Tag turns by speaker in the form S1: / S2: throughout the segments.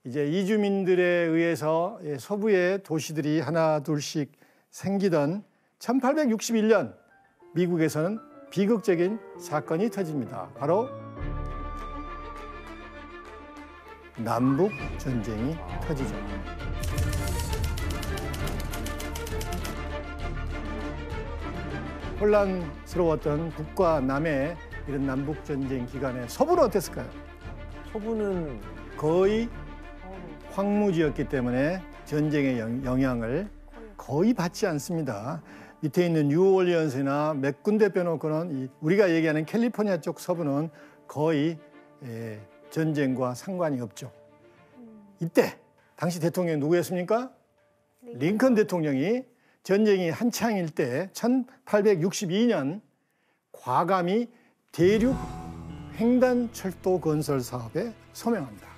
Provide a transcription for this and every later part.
S1: 이제 이주민들에 의해서 서부의 도시들이 하나 둘씩 생기던 1861년 미국에서는 비극적인 사건이 터집니다. 바로 남북 전쟁이 터지죠. 혼란스러웠던 북과 남의 이런 남북 전쟁 기간에 서부는 어땠을까요?
S2: 서부는
S1: 거의 황무지였기 때문에 전쟁의 영향을 거의 받지 않습니다. 밑에 있는 뉴올리언스나 몇 군데 빼놓고는 우리가 얘기하는 캘리포니아 쪽 서부는 거의 전쟁과 상관이 없죠. 이때 당시 대통령이 누구였습니까? 링컨 대통령이 전쟁이 한창일 때 1862년 과감히 대륙 횡단 철도 건설 사업에 서명합니다.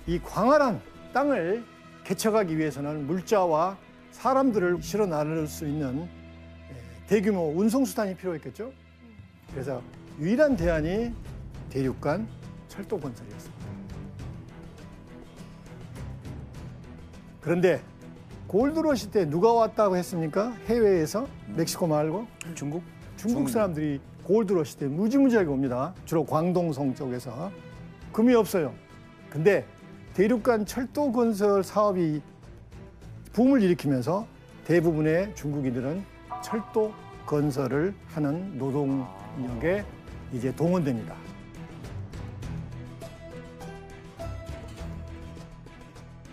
S1: 이 광활한 땅을 개척하기 위해서는 물자와 사람들을 실어 나를 수 있는 대규모 운송수단이 필요했겠죠. 그래서 유일한 대안이 대륙 간 철도 건설이었습니다. 그런데 골드러시 때 누가 왔다고 했습니까? 해외에서? 멕시코 말고? 중국 사람들이 골드러시 때 무지무지하게 옵니다. 주로 광동성 쪽에서. 금이 없어요. 근데 대륙 간 철도 건설 사업이 붐을 일으키면서 대부분의 중국인들은 철도 건설을 하는 노동력에 이제 동원됩니다.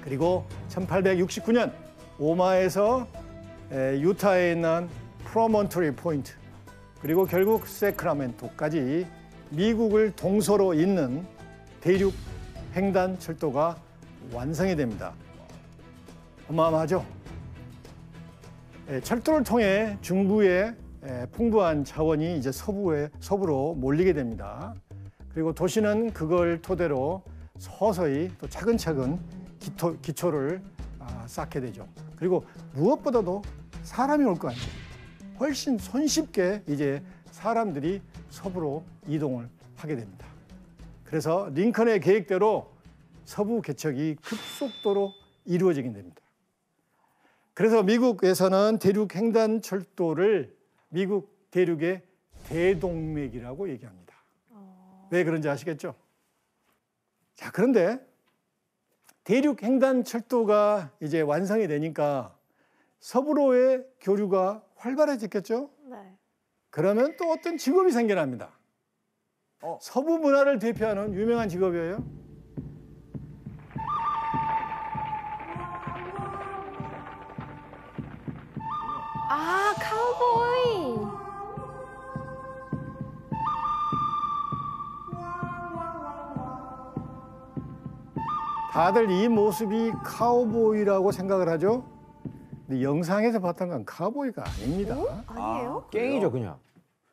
S1: 그리고 1869년 오마에서 유타에 있는 프로몬토리 포인트 그리고 결국 세크라멘토까지 미국을 동서로 잇는 대륙 횡단 철도가 완성이 됩니다. 어마어마하죠? 철도를 통해 중부의 풍부한 자원이 이제 서부로 몰리게 됩니다. 그리고 도시는 그걸 토대로 서서히 또 차근차근 기초를 쌓게 되죠. 그리고 무엇보다도 사람이 올 거 아니에요. 훨씬 손쉽게 이제 사람들이 서부로 이동을 하게 됩니다. 그래서 링컨의 계획대로 서부 개척이 급속도로 이루어지게 됩니다. 그래서 미국에서는 대륙 횡단 철도를 미국 대륙의 대동맥이라고 얘기합니다. 왜 그런지 아시겠죠? 자, 그런데 대륙 횡단 철도가 이제 완성이 되니까 서부로의 교류가 활발해졌겠죠? 네. 그러면 또 어떤 직업이 생겨납니다. 서부 문화를 대표하는 유명한 직업이에요.
S3: 아, 카우보이.
S1: 다들 이 모습이 카우보이라고 생각을 하죠? 근데 영상에서 봤던 건 카우보이가 아닙니다.
S3: 아니에요?
S2: 깽이죠, 그냥.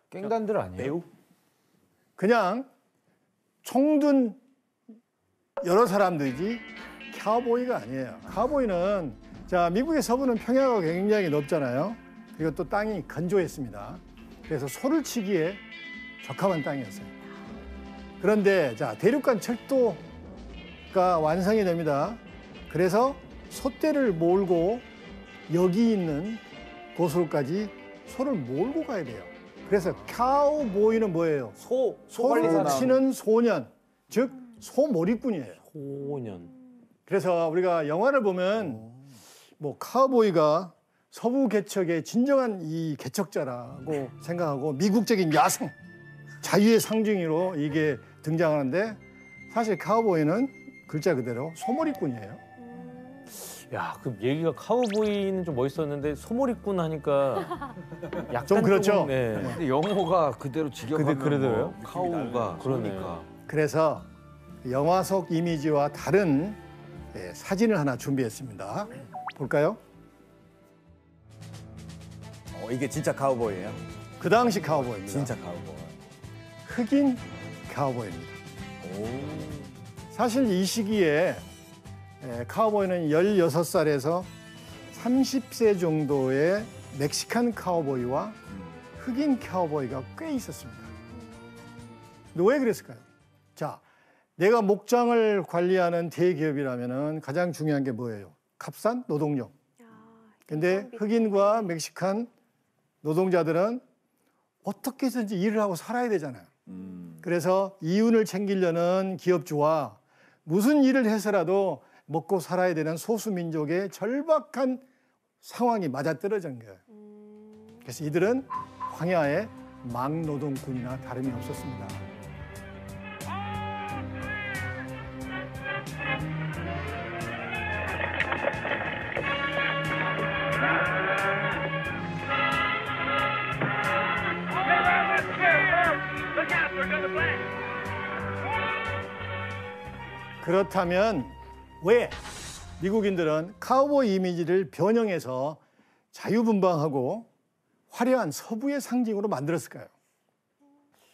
S2: 깽단들 아니에요?
S1: 그냥 총든 여러 사람들이지 카우보이가 아니에요. 카우보이는 자 미국의 서부는 평야가 굉장히 높잖아요. 그리고 또 땅이 건조했습니다. 그래서 소를 치기에 적합한 땅이었어요. 그런데 자 대륙간 철도가 완성이 됩니다. 그래서 소떼를 몰고 여기 있는 곳으로까지 소를 몰고 가야 돼요. 그래서 카우보이는 뭐예요? 소를 치는 소년, 즉 소몰이꾼이에요.
S2: 소년.
S1: 그래서 우리가 영화를 보면 뭐 카우보이가 서부 개척의 진정한 이 개척자라고 생각하고 미국적인 야생, 자유의 상징으로 이게 등장하는데 사실 카우보이는 글자 그대로 소몰이꾼이에요.
S2: 야, 그 얘기가 카우보이는 좀 멋있었는데 소몰이꾼 하니까 약간
S1: 좀 그렇죠.
S2: 조금, 네.
S4: 근데 영어가 그대로 직역하면
S2: 그래도요?
S4: 뭐 카우가
S2: 그러네.
S4: 소니까.
S1: 그래서 영화 속 이미지와 다른 사진을 하나 준비했습니다. 볼까요?
S5: 이게 진짜 카우보이예요?
S1: 그 당시 카우보이입니다.
S5: 진짜 카우보이.
S1: 흑인 카우보이입니다. 사실 이 시기에 카우보이는 16살에서 30세 정도의 멕시칸 카우보이와 흑인 카우보이가 꽤 있었습니다. 근데 왜 그랬을까요? 자, 내가 목장을 관리하는 대기업이라면은 가장 중요한 게 뭐예요? 값싼 노동력. 근데 흑인과 멕시칸 노동자들은 어떻게 해서든지 일을 하고 살아야 되잖아요. 그래서 이윤을 챙기려는 기업주와 무슨 일을 해서라도 먹고 살아야 되는 소수민족의 절박한 상황이 맞아떨어진 거예요. 그래서 이들은 황야의 막노동꾼이나 다름이 없었습니다. 그렇다면 왜 미국인들은 카우보이 이미지를 변형해서 자유분방하고 화려한 서부의 상징으로 만들었을까요?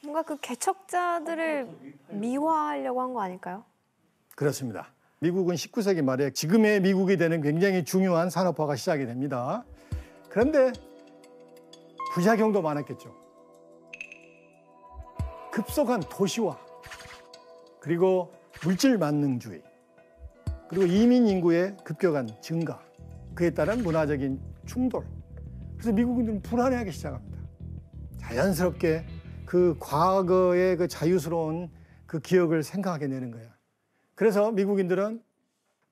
S3: 뭔가 그 개척자들을 미화하려고 한 거 아닐까요?
S1: 그렇습니다. 미국은 19세기 말에 지금의 미국이 되는 굉장히 중요한 산업화가 시작이 됩니다. 그런데 부작용도 많았겠죠. 급속한 도시화, 그리고 물질 만능주의, 그리고 이민 인구의 급격한 증가, 그에 따른 문화적인 충돌. 그래서 미국인들은 불안해하기 시작합니다. 자연스럽게 그 과거의 그 자유스러운 그 기억을 생각하게 되는 거예요. 그래서 미국인들은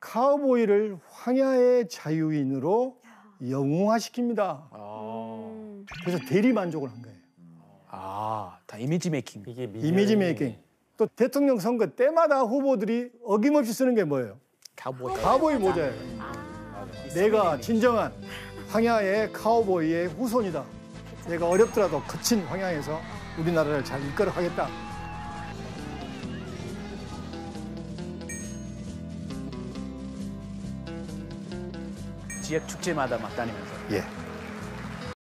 S1: 카우보이를 황야의 자유인으로 영웅화시킵니다. 그래서 대리 만족을 한 거예요.
S6: 다 이미지 메이킹.
S2: 이게
S1: 이미지 메이킹. 또 대통령 선거 때마다 후보들이 어김없이 쓰는 게 뭐예요? 카우보이 모자예요. 내가 진정한 황야의 카우보이의 후손이다. 내가 어렵더라도 거친 황야에서 우리나라를 잘 이끌어 가겠다.
S6: 지역 축제마다 막 다니면서.
S1: 예.